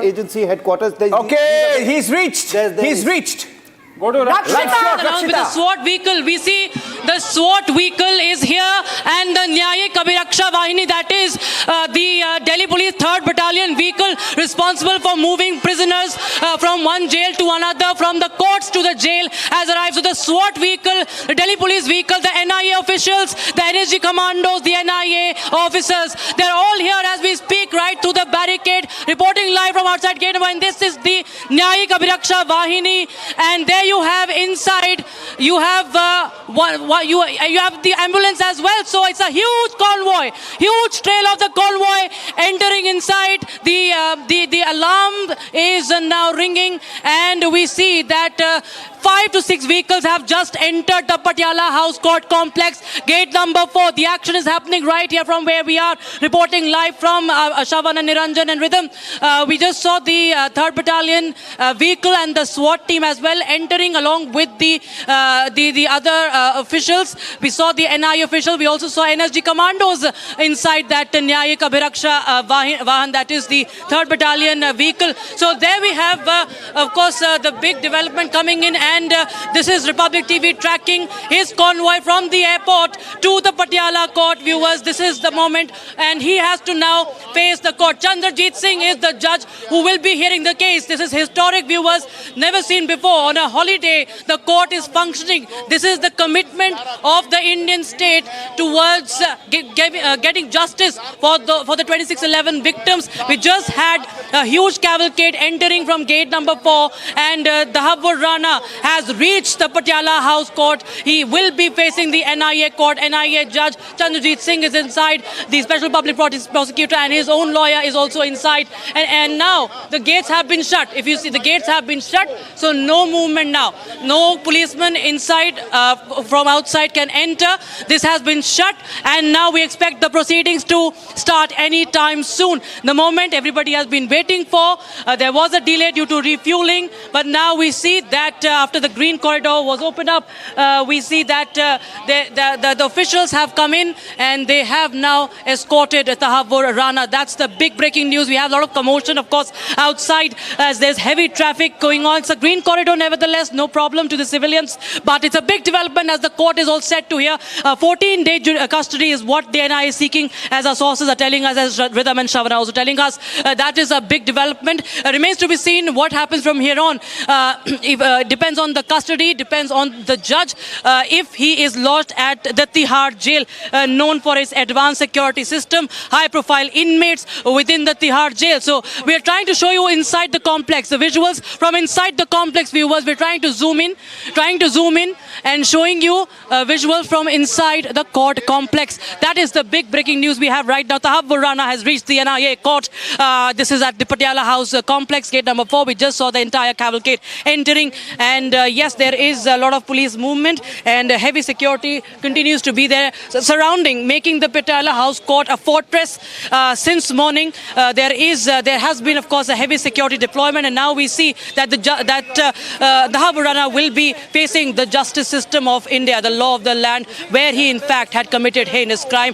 Agency headquarters. Okay, he's reached. He's reached. Go to Rakshita. Along with the SWAT vehicle, we see the SWAT vehicle is here, and the Nyayik Abhiraksha Vahini, that is the Delhi Police 3rd Battalion vehicle responsible for moving prisoners from one jail to another, from the courts to the jail, has arrived. So the SWAT vehicle, the Delhi Police vehicle, the NIA officials, the NSG commandos, the NIA officers, they're all here as we speak, right through the barricade, reporting live from outside Gate number 1. This is the Nyayik Abhiraksha Vahini, and there you have inside, you have you have the ambulance as well. So it's a huge convoy, huge trail of the convoy entering inside. The alarm is now ringing, and we see that 5 to 6 vehicles have just entered the Patiala House Court complex, gate number 4. The action is happening right here from where we are reporting live from Shavan and Niranjan and Rhythm. We just saw the 3rd Battalion vehicle and the SWAT team as well entering along with the other officials. We saw the NI official. We also saw NSG commandos inside that Nyayik Abhiraksha Vahan, that is the 3rd Battalion vehicle. So there we have, of course, the big development coming in. And this is Republic TV tracking his convoy from the airport to the Patiala court. Viewers, this is the moment, and he has to now face the court. Chandrajit Singh is the judge who will be hearing the case. This is historic, viewers, never seen before. On a holiday, the court is functioning. This is the commitment of the Indian state towards getting justice for the 2611 victims. We just had a huge cavalcade entering from gate number 4, and Dahabur Rana has reached the Patiala House Court. He will be facing the NIA court. NIA judge Chandrajit Singh is inside. The special public prosecutor and his own lawyer is also inside. And now the gates have been shut. If you see, the gates have been shut, so no movement now. No policeman inside from outside can enter. This has been shut, and now we expect the proceedings to start any time soon. The moment everybody has been waiting for. There was a delay due to refueling, but now we see that after the green corridor was opened up, we see that the officials have come in, and they have now escorted Dahabur Rana. That's the big breaking news. We have a lot of commotion, of course, outside as there's heavy traffic going on. It's a green corridor, nevertheless, no problem to the civilians, but it's a big development as the court is all set to hear. 14-day custody is what the NIA is seeking, as our sources are telling us, as Rhythm and Shavan are also telling us. That is a big development. Remains to be seen what happens from here on. Depends on the custody, depends on the judge. If he is lodged at the Tihar jail, known for its advanced security system, high-profile inmates within the Tihar jail. So we are trying to show you inside the complex, the visuals from inside the complex, viewers. We're trying to zoom in and showing you visuals from inside the court complex. That is the big breaking news we have right now. Dahabur Rana has reached the NIA court. This is at the Patiala House complex, gate number 4. We just saw the entire cavalcade entering, and yes, there is a lot of police movement, and heavy security continues to be there surrounding, making the Patiala House court a fortress since morning. There has been, of course, a heavy security deployment, and now we see that Dahabur Rana will be facing the justice system of India, the law of the land, where he in fact had committed heinous crime.